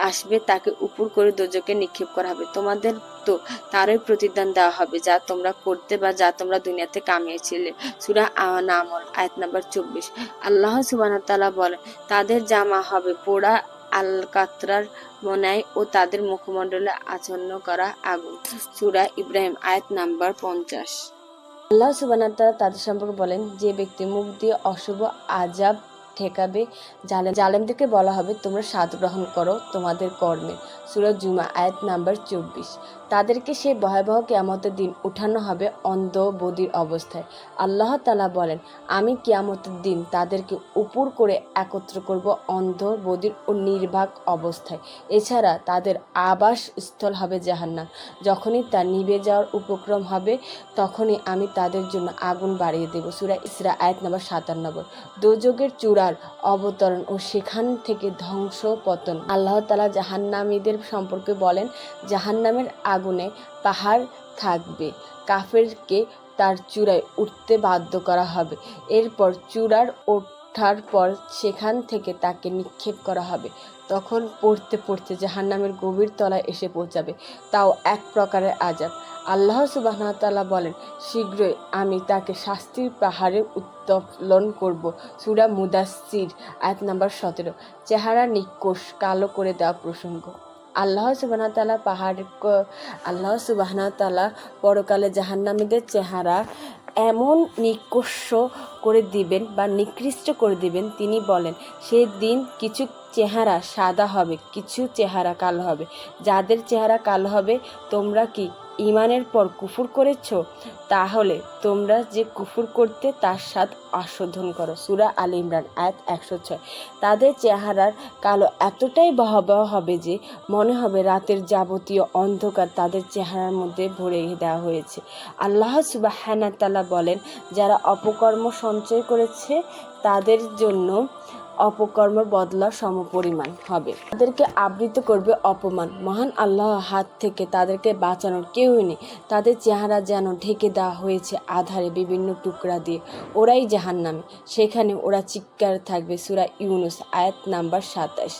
আসবে তাকে উপর করে দোজখে নিক্ষেপ করা হবে। তোমাদের তো তারই প্রতিদান দেওয়া হবে যা তোমরা করতে বা যা তোমরা দুনিয়াতে কামিয়েছিলে। সূরা নামল আয়াত নাম্বার ২৪। আল্লাহ সুবহানাহু ওয়া তাআলা বলেন, তাদের জামা হবে পোড়া আলকাতরার ন্যায় ও তাদের মুখমণ্ডলে আচ্ছন্ন করা আগুন। সূরা ইব্রাহিম আয়াত নাম্বার ৫০। আল্লাহ সুবহানাহু ওয়া তাআলা তাদের সম্পর্কে বলেন, যে ব্যক্তি মুখ দিয়ে অশুভ আযাব ঠেকাবে, জালেমদেরকে বলা হবে, তোমরা স্বাদ গ্রহণ করো তোমাদের কর্মে। সূরা জুমা আয়াত নাম্বার ২৪। তাদেরকে সেই ভয়াবহ কিয়ামতের দিন উঠানো হবে অন্ধ বধির অবস্থায়। আল্লাহ তাআলা বলেন, আমি কিয়ামতের দিন তাদেরকে উপর করে একত্র করব অন্ধ বধির ও নির্বাক অবস্থায়। এছাড়া তাদের আবাস স্থল হবে জাহান্নাম। যখনই তা নিভে যাওয়ার উপক্রম হবে তখনই আমি তাদের জন্য আগুন বাড়িয়ে দেব। সূরা ইসরা আয়াত নাম্বার ৯৭। দোজখের চূড়ার অবতরণ ও সেখান থেকে ধ্বংস পতন। আল্লাহ তাআলা জাহান্নামীদের সম্পর্কে বলেন, জাহান্নামের আগুনে পাহাড় থাকবে, কাফেরকে তার চূড়ায় উঠতে বাধ্য করা হবে। এরপর চূড়ার ওঠার পর সেখান থেকে তাকে নিক্ষেপ করা হবে। তখন পড়তে পড়তে জাহান্নামের গভীর তলায় এসে পৌঁছাবে, তাও এক প্রকারের আযাব। আল্লাহ সুবহানাহু ওয়া তাআলা বলেন, শীঘ্রই আমি তাকে শাস্তির পাহাড়ে উত্তোলন করব। সূরা মুদাসসির আয়াত নাম্বার ১৭। চেহারা নিকষ কালো করে দেওয়া প্রসঙ্গ। আল্লাহ সুবহানাহু ওয়া তাআলা পরকালে জাহান্নামীদের চেহারা এমন নিকৃষ্ট করে দিবেন বা নিকৃষ্ট করে দিবেন, তিনি বলেন, সেদিন কিছু চেহারা সাদা হবে, কিছু চেহারা কালো হবে। যাদের চেহারা কালো হবে, তোমরা কি ঈমানের পর কুফর করেছ? তাহলে তোমরা যে কুফর করতে তার স্বাদ আস্বাদন করো। সূরা আলে ইমরান আয়াত ১০৬। তাদের চেহারার কালো এতটাই ভয়াবহ হবে যে মনে হবে রাতের যাবতীয় অন্ধকার তাদের চেহারার মধ্যে ভরে দেওয়া হয়েছে। আল্লাহ সুবহানাহু ওয়া তাআলা বলেন, যারা অপকর্ম সঞ্চয় করেছে তাদের জন্য অপকর্মের বদলা সমপরিমাণ হবে। তাদেরকে আবৃত করবে অপমান। মহান আল্লাহর হাত থেকে তাদেরকে বাঁচানোর কেউই নেই। তাদের চেহারা যেন ঢেকে দেওয়া হয়েছে আধারে বিভিন্ন টুকরা দিয়ে। ওরাই জাহান্নামে, সেখানে ওরা চিৎকার থাকবে। সূরা ইউনুস আয়াত নাম্বার ২৭।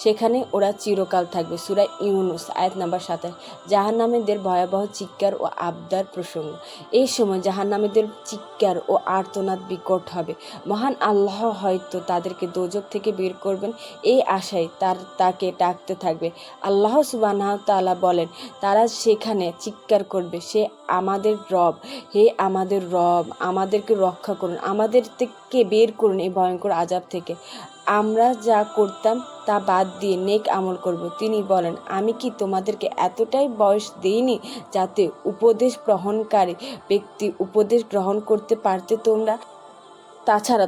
সেখানে ওরা চিরকাল থাকবে। সূরা ইউনুস আয়াত নাম্বার ২৭। জাহান্নামীদের ভয়াবহ চিৎকার ও আবদার প্রসঙ্গ। এই সময় জাহান্নামীদের চিৎকার ও আর্তনাদ বিকট হবে। মহান আল্লাহ হয়তো তাদেরকে দোজখ থেকে বের করবেন, এই আশায় তাকে ডাকতে থাকবে। আল্লাহ সুবহানাহু ওয়া তাআলা বলেন, তারা সেখানে চিৎকার করবে, সে আমাদের রব, হে আমাদের রব, আমাদেরকে রক্ষা করুন, আমাদের থেকে বের করুন এই ভয়ঙ্কর আযাব থেকে। আমরা যা করতাম তা বাদ দিয়ে নেক আমল করব। তিনি বলেন, আমি কি তোমাদেরকে এতটাই বয়স দেইনি যাতে উপদেশ গ্রহণকারী ব্যক্তি উপদেশ গ্রহণ করতে পারতে তোমরা? তাছাড়া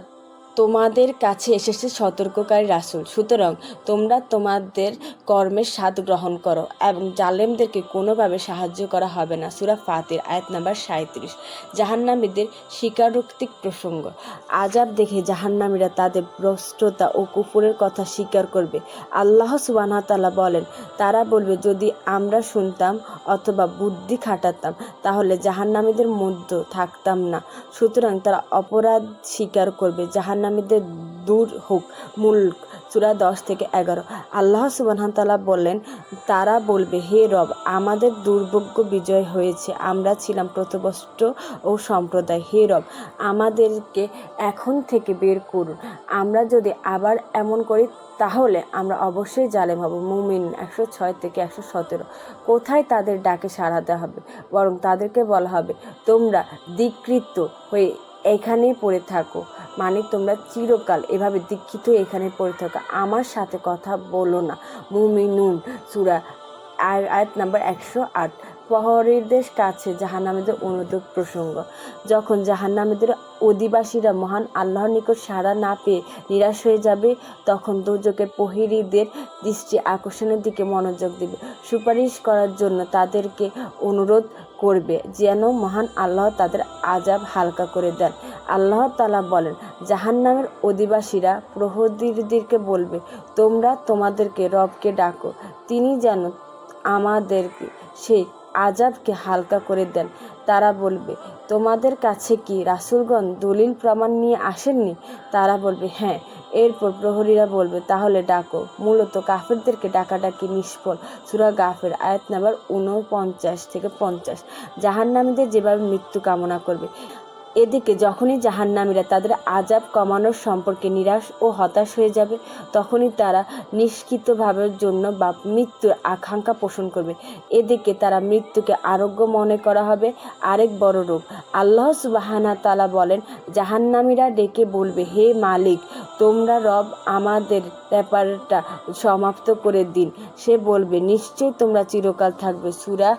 তোমাদের কাছে এসেছে সতর্ককারী রাসূল, সুতরাং তোমরা তোমাদের কর্মের স্বাদ গ্রহণ করো এবং জালেমদেরকে কোনোভাবে সাহায্য করা হবে না। সূরা ফাতির আয়াত নাম্বার ৩৭। জাহান্নামীদের স্বীকারোক্তির প্রসঙ্গ। আযাব দেখে জাহান্নামীরা তাদের ভ্রষ্টতা ও কুফরের কথা স্বীকার করবে। আল্লাহ সুবহানাহু ওয়া তাআলা বলেন, তারা বলবে, যদি আমরা শুনতাম অথবা বুদ্ধি খাটাতাম তাহলে জাহান্নামীদের মধ্যে থাকতাম না। সুতরাং তারা অপরাধ স্বীকার করবে। জাহান্নামীদের দূর হোক মুল্ক সূরা ১০-১১। আল্লাহ সুবহানাহু ওয়া তাআলা বললেন, তারা বলবে, হে রব, আমাদের দুর্ভাগ্য বিজয় হয়েছে, আমরা ছিলাম পথভ্রষ্ট ও সম্প্রদায়। হে রব, আমাদেরকে এখন থেকে বের করুন। আমরা যদি আবার এমন করি তাহলে আমরা অবশ্যই জালেম হব। মুমিন ১০৬-১১৭। কোথায় তাদের ডাকে সাড়া দেওয়া হবে? বরং তাদেরকে বলা হবে, তোমরা দীক্ষিত হয়ে এখানেই পড়ে থাকো, মানে তোমরা চিরকাল এভাবে দীক্ষিত এখানে পড়ে থাকো, আমার সাথে কথা বলো না। মুমিনুন সূরা আয়াত নাম্বার ১০৮। প্রহরীদের কাছে জাহান্নামীদের অনুরোধ প্রসঙ্গ। যখন জাহান্নামীদের অধিবাসীরা মহান আল্লাহর নিকট সাড়া না পেয়ে নিরাশ হয়ে যাবে, তখন দোজখের প্রহরীদের দৃষ্টি আকর্ষণের দিকে মনোযোগ দেবে, সুপারিশ করার জন্য তাদেরকে অনুরোধ করবে যেন মহান আল্লাহ তাদের আযাব হালকা করে দেন। আল্লাহ তাআলা বলেন, জাহান্নামের অধিবাসীরা প্রহরীদেরকে বলবে, তোমরা তোমাদেরকে রবকে ডাকো, তিনি যেন আমাদেরকে সেই আযাবকে হালকা করে দেন। তারা বলবে, তোমাদের কাছে কি রাসূলগণ দলিল প্রমাণ নিয়ে আসেননি? তারা বলবে, হ্যাঁ। এরপর প্রহরীরা বলবে, তাহলে ডাকো। মূলত কাফেরদেরকে ডাকাডাকি নিষ্ফল। সূরা গাফির আয়াত নাম্বার ৪৯-৫০। জাহান্নামীদের যেভাবে মৃত্যু কামনা করবে। এদিকে যখনই জাহান্নামীরা তাদের আযাব কমানোর সম্পর্কে নিরাশ ও হতাশ হয়ে যাবে, তখনই তারা নিষ্কৃতভাবের জন্য বা মৃত্যুর আকাঙ্ক্ষা পোষণ করবে। এদিকে তারা মৃত্যুকে আরোগ্য মনে করা হবে আরেক বড় রোগ। আল্লাহ সুবহানাহু ওয়া তাআলা বলেন, জাহান্নামীরা ডেকে বলবে, হে মালিক, তোমরা রব আমাদের ব্যাপারটা সমাপ্ত করে দিন। সে বলবে, নিশ্চয়ই তোমরা চিরকাল থাকবে। সূরা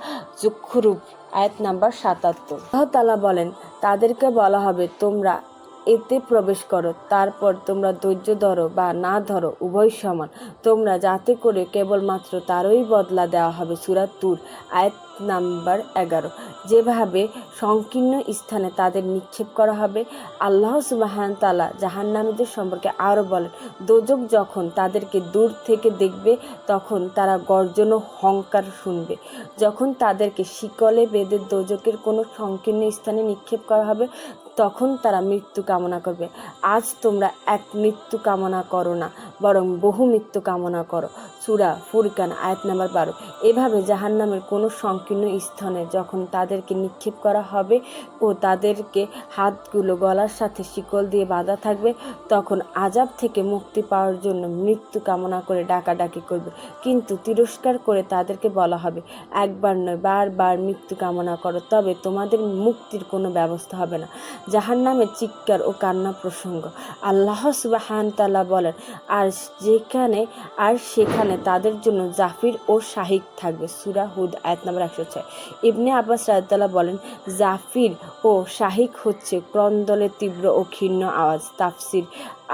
যুখরুফ আয়াত নাম্বার ৭৭। আল্লাহ তাআলা বলেন, তাদেরকে বলা হবে, তোমরা এতে প্রবেশ করো, তারপর তোমরা ধৈর্য ধরো বা না ধরো, উভয় সমান, তোমরা যাতে করে কেবলমাত্র তারই বদলা দেওয়া হবে। সূরা তুর আয়াত নাম্বার ১১। যেভাবে সংকীর্ণ স্থানে তাদের নিক্ষেপ করা হবে। আল্লাহ সুবহানাহু ওয়া তাআলা জাহান্নামীদের সম্পর্কে আরও বলেন, দোজখ যখন তাদেরকে দূর থেকে দেখবে তখন তারা গর্জন ও হুঙ্কার শুনবে। যখন তাদেরকে শিকলে বেঁধে দোজখের কোনো সংকীর্ণ স্থানে নিক্ষেপ করা হবে তখন তারা মৃত্যু কামনা করবে। আজ তোমরা এক মৃত্যু কামনা করো না, বরং বহু মৃত্যু কামনা করো। সূরা ফুরকান আয়াত নাম্বার ১২। এভাবে জাহান্নামের কোনো সংকীর্ণ স্থানে যখন তাদেরকে নিক্ষেপ করা হবে ও তাদেরকে হাতগুলো গলার সাথে শিকল দিয়ে বাঁধা থাকবে, তখন আযাব থেকে মুক্তি পাওয়ার জন্য মৃত্যু কামনা করে ডাকাডাকি করবে। কিন্তু তিরস্কার করে তাদেরকে বলা হবে, একবার নয় বারবার মৃত্যু কামনা করো, তবে তোমাদের মুক্তির কোনো ব্যবস্থা হবে না। জাহান্নামের চিৎকার ও কান্না প্রসঙ্গ। আল্লাহ সুবহানাহু ওয়া তাআলা বলেন, আর সেখানে তাদের জন্য জাফির ও শাহিক থাকবে। সূরা হুদ আয়াত নাম্বার ১০৬। ইবনে আব্বাস রাদিয়াল্লাহু বলেন, জাফির ও শাহিক হচ্ছে ক্রন্দনের তীব্র ও ক্ষীণ আওয়াজ। তাফসীর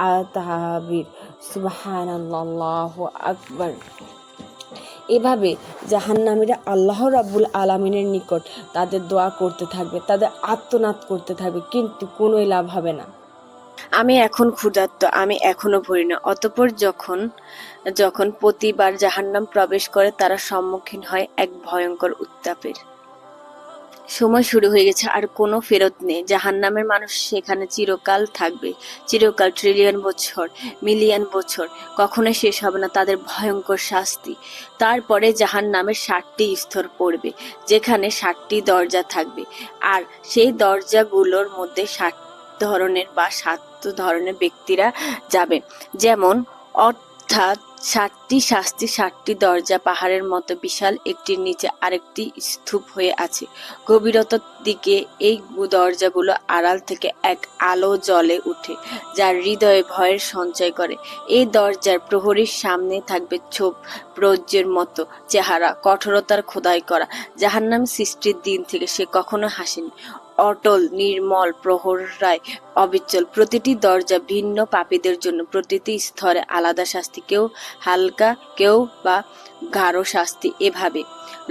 আত-তাহবীর। সুবহানাল্লাহু আকবার। এভাবে জাহান্নামীরা আল্লাহ রাব্বুল আলামিনের নিকট তাদের দোয়া করতে থাকবে, তাদের আর্তনাদ করতে থাকবে, কিন্তু কোনোই লাভ হবে না। আমি এখন ক্ষুধার্ত, আমি এখনো ভরি না। অতঃপর যখন যখন প্রতিবার জাহান্নাম প্রবেশ করে, তারা সম্মুখীন হয় এক ভয়ঙ্কর উত্তাপের। সময় শুরু হয়ে গেছে, আর কোনো ফেরত নেই। জাহান্নামের মানুষ সেখানে চিরকাল থাকবে, চিরকাল, ট্রিলিয়ন বছর, মিলিয়ন বছর, কখনোই শেষ হবে না তাদের ভয়ঙ্কর শাস্তি। তারপরে জাহান্নামের 7টি স্তর পড়বে, যেখানে 7টি দরজা থাকবে, আর সেই দরজাগুলোর মধ্যে 7 ধরনের বা 7 ধরনের ব্যক্তিরা যাবে। যেমন, অর্থাৎ 7টি শাস্তি, 7টি দরজা পাহাড়ের মতো বিশাল, একটির নিচে আরেকটি স্তূপ হয়ে আছে। গভীরতার দিকে এই দরজাগুলো আড়াল থেকে এক আলো জ্বলে উঠে, যা হৃদয়ে ভয়ের সঞ্চয় করে। এই দরজার প্রহরীর সামনে থাকবে ছোপ ব্রজ্যের মতো চেহারা, কঠোরতার খোদাই করা। জাহান্নাম সৃষ্টির দিন থেকে সে কখনো হাসেনি। অটল, নির্মল প্রহরায় অবিচল। প্রতিটি দরজা ভিন্ন পাপীদের জন্য, প্রতিটি স্তরে আলাদা শাস্তি, কেউ হালকা, কেউ বা গাঢ় শাস্তি। এভাবে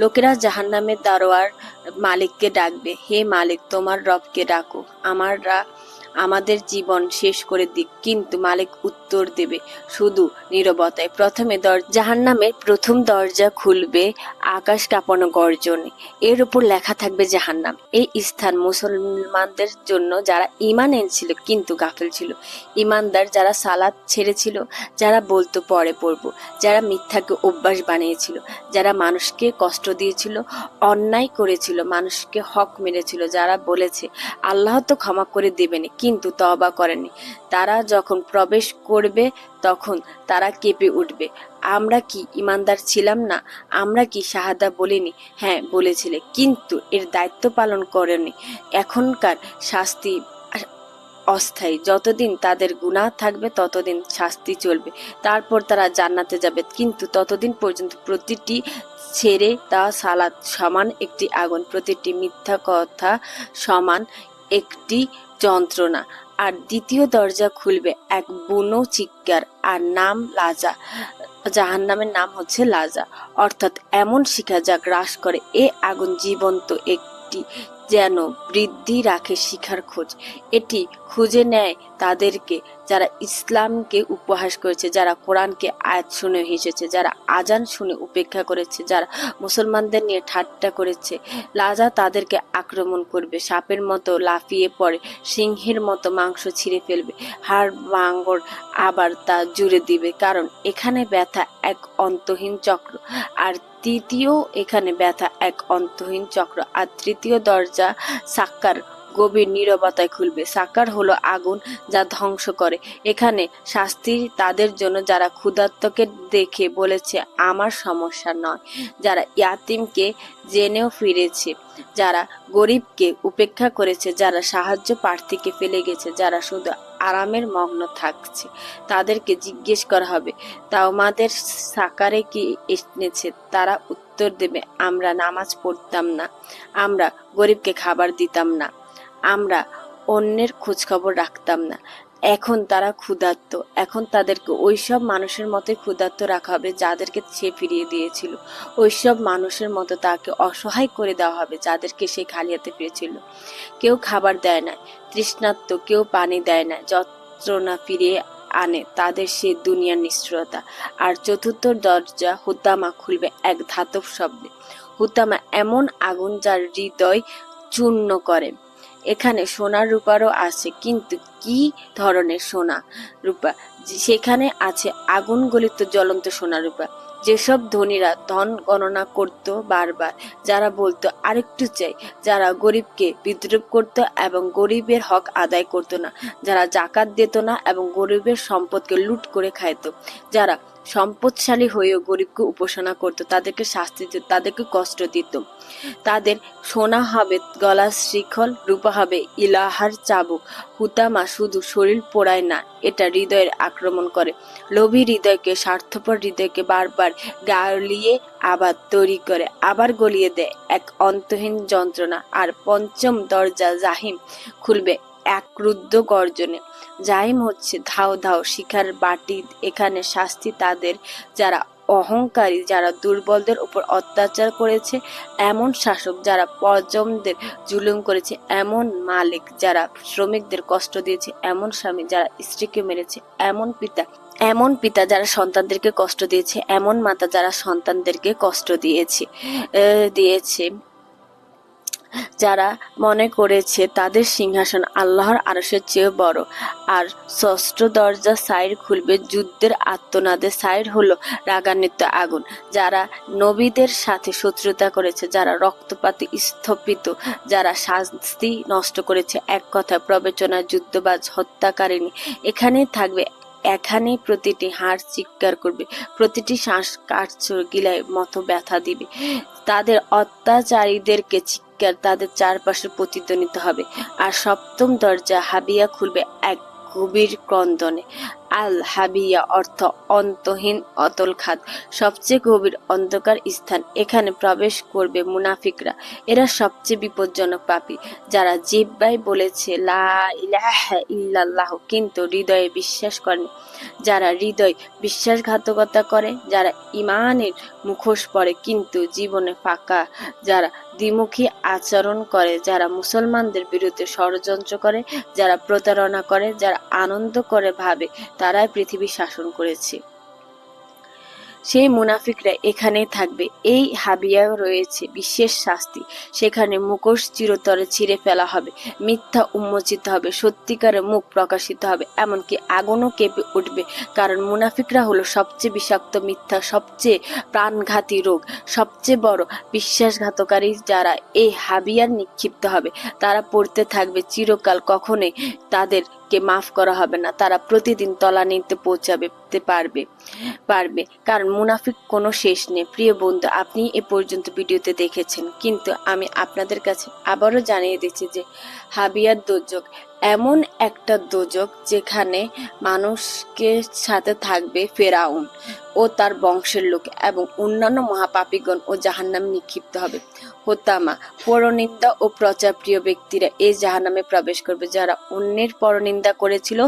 লোকেরা জাহান্নামের দারোয়ার মালিককে ডাকবে, হে মালিক, তোমার রবকে ডাকো, আমাদের জীবন শেষ করে দিক। কিন্তু মালিক উত্তর দেবে শুধু নীরবতায়। প্রথমে জাহান্নামের প্রথম দরজা খুলবে আকাশ কাঁপানো গর্জনে। এর উপর লেখা থাকবে জাহান্নাম। এই স্থান মুসলমানদের জন্য, যারা ঈমান এনেছিল কিন্তু গাফেল ছিল, ঈমানদার যারা সালাত ছেড়েছিল, যারা বলতো পরে পড়বো, যারা মিথ্যাকে অভ্যাস বানিয়েছিল, যারা মানুষকে কষ্ট দিয়েছিল, অন্যায় করেছিল, মানুষকে হক মেরেছিল, যারা বলেছে আল্লাহ তো ক্ষমা করে দেবেনি কিন্তু তওবা করেনি। তারা যখন প্রবেশ করবে তখন তারা কেঁপে উঠবে, আমরা কি ঈমানদার ছিলাম না? আমরা কি শাহাদা বলিনি? হ্যাঁ বলেছিলে, কিন্তু এর দায়িত্ব পালন করেনি। এখনকার শাস্তি অস্থায়ী, যতদিন তাদের গুনাহ থাকবে ততদিন শাস্তি চলবে, তারপর তারা জান্নাতে যাবে। কিন্তু ততদিন পর্যন্ত প্রতিটি ছেড়ে দেওয়া সালাত সমান একটি আগুন, প্রতিটি মিথ্যা কথা সমান একটি যন্ত্রণা। আর দ্বিতীয় দরজা খুলবে এক বুনো চিৎকার, আর নাম লাজা। জাহান্নামের নাম হচ্ছে লাজা, অর্থাৎ এমন শিখা যা গ্রাস করে। এ আগুন জীবন্ত একটি, যেন বৃদ্ধি রাখে শিখার খোঁজ। এটি খুঁজে নেয় তাদেরকে যারা ইসলামকে উপহাস করেছে, যারা কোরআনকে আয়াত শুনে হেসেছে, যারা আজান শুনে উপেক্ষা করেছে, যারা মুসলমানদের নিয়ে ঠাট্টা করেছে। লাজা তাদেরকে আক্রমণ করবে, সাপের মতো লাফিয়ে পড়ে, সিংহের মতো মাংস ছিঁড়ে ফেলবে, হাড় ভাঙর আবার তা জুড়ে দিবে। কারণ এখানে ব্যথা এক অন্তহীন চক্র, আর তৃতীয় দরজা সাক্কার গভীর নীরবতায় খুলবে। সাক্কার হলো আগুন যা ধ্বংস করে। এখানে শাস্তি তাদের জন্য যারা ক্ষুধার্তকে দেখে বলেছে আমার সমস্যা নয়, যারা ইয়াতিমকে জেনেও ফিরেছে, যারা গরিবকে উপেক্ষা করেছে, যারা সাহায্য প্রার্থীকে ফেলে গেছে, যারা শুধু আরামের মগ্ন থাকছে। তাদেরকে জিজ্ঞেস করা হবে, তোমাদের সাকারে কি এনেছে? তারা উত্তর দেবে, আমরা নামাজ পড়তাম না, আমরা গরিবকে খাবার দিতাম না, আমরা অন্যের খোঁজখবর রাখতাম না। এখন তারা ক্ষুধার্ত। এখন তাদেরকে ওইসব মানুষের মতোই ক্ষুধার্ত রাখা হবে যাদেরকে সে ফিরিয়ে দিয়েছিল। ওইসব মানুষের মতো তাকে অসহায় করে দেওয়া হবে যাদেরকে সে খালি হাতে ফিরেছিল। কেউ খাবার দেয় না তৃষ্ণার্ত, কেউ পানি দেয় না যন্ত্রণা ফিরিয়ে আনে তাদের সে দুনিয়ার নিষ্ঠুরতা। আর চতুর্থ দরজা হুতামা খুলবে এক ধাতব শব্দে। হুতামা এমন আগুন যার হৃদয় চূর্ণ করে। এখানে সোনা রূপারও আছে, কিন্তু কি ধরনের সোনা রূপা? সেখানে আছে আগুন গলিত জ্বলন্ত সোনা রূপা। যেসব ধনীরা ধন গণনা করত বারবার, যারা বলতো আরেকটু চাই, যারা গরিবকে বিদ্রুপ করত এবং গরিবের হক আদায় করত না, যারা জাকাত দিত না এবং গরিবের সম্পদকে লুট করে খাইত, যারা সম্পদশালী হয়েও গরিবকে উপাসনা করত, তাদেরকে শাস্তি দিত, তাদেরকে কষ্ট দিত। তাদের সোনা হবে গলার শিখল, রূপা হবে ইলাহার চাবুক। হুতামা শুধু শরীর পোড়ায় না, এটা হৃদয়ের আক্রমণ করে। লোভী হৃদয়কে, স্বার্থপর হৃদয়কে বারবার গালিয়ে আবার তৈরি করে, আবার গলিয়ে দেয় এক অন্তহীন যন্ত্রণা। আর পঞ্চম দরজা জাহিম খুলবে এক রুদ্ধ গর্জনে। জাহিম হচ্ছে ধাও ধাও শিখার বাটি। এখানে শাস্তি তাদের যারা অহংকারী, যারা দুর্বলদের উপর অত্যাচার করেছে এমন শাসক, যারা পজমদের জুলুম করেছে এমন মালিক, যারা শ্রমিকদের কষ্ট দিয়েছে এমন স্বামী, যারা স্ত্রীকে মেরেছে এমন পিতা যারা সন্তানদেরকে কষ্ট দিয়েছে, এমন মাতা যারা সন্তানদেরকে কষ্ট দিয়েছে, যারা মনে করেছে তাদের সিংহাসন আল্লাহর আরশের চেয়ে বড়। আর ষষ্ঠ দরজা সাইর খুলবে, যুদ্ধের আত্মনাদে সাইর হলো রাগান্বিত আগুন। যারা নবীদের সাথে শত্রুতা করেছে, যারা রক্তপাতে স্থপিত, যারা শাস্তি নষ্ট করেছে, এক কথায় প্রবচনা, যুদ্ধবাজ, হত্যাকারিণী এখানেই থাকবে। এখানেই প্রতিটি হাড় চিৎকার করবে, প্রতিটি শ্বাস কাঠচোর গিলায় মতো ব্যথা দিবে। তাদের অত্যাচারীদেরকে চিৎকার তাদের চারপাশে প্রতিধ্বনিত হবে। আর সপ্তম দরজা হাবিয়া খুলবে এক গভীর ক্রন্দনে। আল হাবিয়া অর্থ অন্তহীন অতল খাদ, সবচেয়ে গভীর অন্ধকার স্থান। এখানে প্রবেশ করবে মুনাফিকরা। এরা সবচেয়ে বিপজ্জনক পাপী, যারা জিহ্বায় বলেছে লা ইলাহা ইল্লাল্লাহ কিন্তু হৃদয়ে বিশ্বাস করেনি, যারা হৃদয় বিশ্বাসঘাতকতা করে, যারা ইমানের মুখোশ পরে কিন্তু জীবনে ফাঁকা, যারা দ্বিমুখী আচরণ করে, যারা মুসলমানদের বিরুদ্ধে ষড়যন্ত্র করে, যারা প্রতারণা করে, যারা আনন্দ করে ভাবে তারাই পৃথিবী শাসন করেছে। সেই মুনাফিকরা এখানেই থাকবে। এই হাবিয়া রয়েছে বিশেষ শাস্তি। সেখানে মুখোশ চিরতরে ছিঁড়ে ফেলা হবে, মিথ্যা উন্মোচিত হবে, সত্যিকারের মুখ প্রকাশিত হবে, এমনকি আগুনও কেঁপে উঠবে। কারণ মুনাফিকরা হলো সবচেয়ে বিষাক্ত মিথ্যা, সবচেয়ে প্রাণঘাতী রোগ, সবচেয়ে বড় বিশ্বাসঘাতকারী। যারা এই হাবিয়ার নিক্ষিপ্ত হবে তারা পড়তে থাকবে চিরকাল, কখনোই তাদেরকে মাফ করা হবে না। তারা প্রতিদিন তলানিতে পৌঁছাবে পারবে কারণ মুনাফিক কোনো শেষ নেই। প্রিয় বন্ধু, আপনি এ পর্যন্ত ভিডিওতে দেখেছেন, কিন্তু আমি আপনাদের কাছে আবারও জানিয়ে দিচ্ছি যে হাবিয়ার দোজক এমন একটা দোজক যেখানে মানুষকে সাথে থাকবে ফেরাউন ও তার বংশের লোক এবং অন্যান্য মহাপাপীগণ ও জাহান্নামে নিক্ষিপ্ত হবে। হোতামা, পরনিন্দা ও প্রচারপ্রিয় ব্যক্তিরা এই জাহান্নামে প্রবেশ করবে। যারা অন্যের পরনিন্দা করেছিল,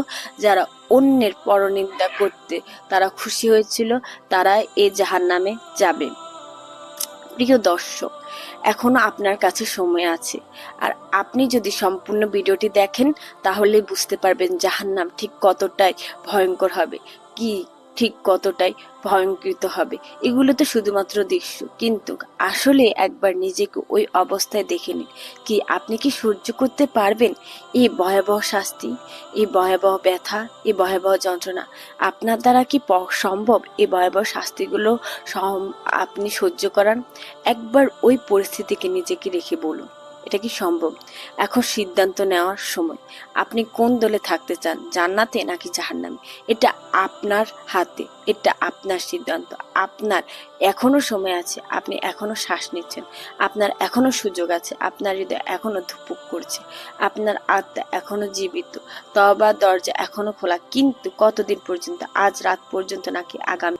যারা অন্যের পরনিন্দা করতে তারা খুশি হয়েছিল, তারা এই জাহান্নামে যাবে। প্রিয় দর্শক, এখনো আপনার কাছে সময় আছে। আর আপনি যদি সম্পূর্ণ ভিডিওটি দেখেন তাহলে বুঝতে পারবেন জাহান্নাম ঠিক কতটাই ভয়ঙ্কর হবে, কি ঠিক কতটাই ভয়ঙ্কৃত হবে। এগুলো তো শুধুমাত্র দৃশ্য, কিন্তু আসলে একবার নিজেকে ওই অবস্থায় দেখে নিন। কি আপনি কি সহ্য করতে পারবেন এই ভয়াবহ শাস্তি, এই ভয়াবহ ব্যথা, এই ভয়াবহ যন্ত্রণা? আপনার দ্বারা কি সম্ভব এই ভয়াবহ শাস্তিগুলো আপনি সহ্য করান? একবার ওই পরিস্থিতিকে নিজেকে রেখে বলুন, এটা কি সম্ভব? এখন সিদ্ধান্ত নেওয়ার সময়। আপনি কোন দলে থাকতে চান, জান্নাতে নাকি জাহান্নামে? এটা আপনার হাতে, এটা আপনার সিদ্ধান্ত। আপনার এখনো সময় আছে, আপনি এখনো শ্বাস নিচ্ছেন, আপনার এখনো সুযোগ আছে, আপনার হৃদয় এখনো ধুকপুক করছে, আপনার আত্মা এখনো জীবিত, তওবার দরজা এখনো খোলা। কিন্তু কতদিন পর্যন্ত? আজ রাত পর্যন্ত নাকি আগামী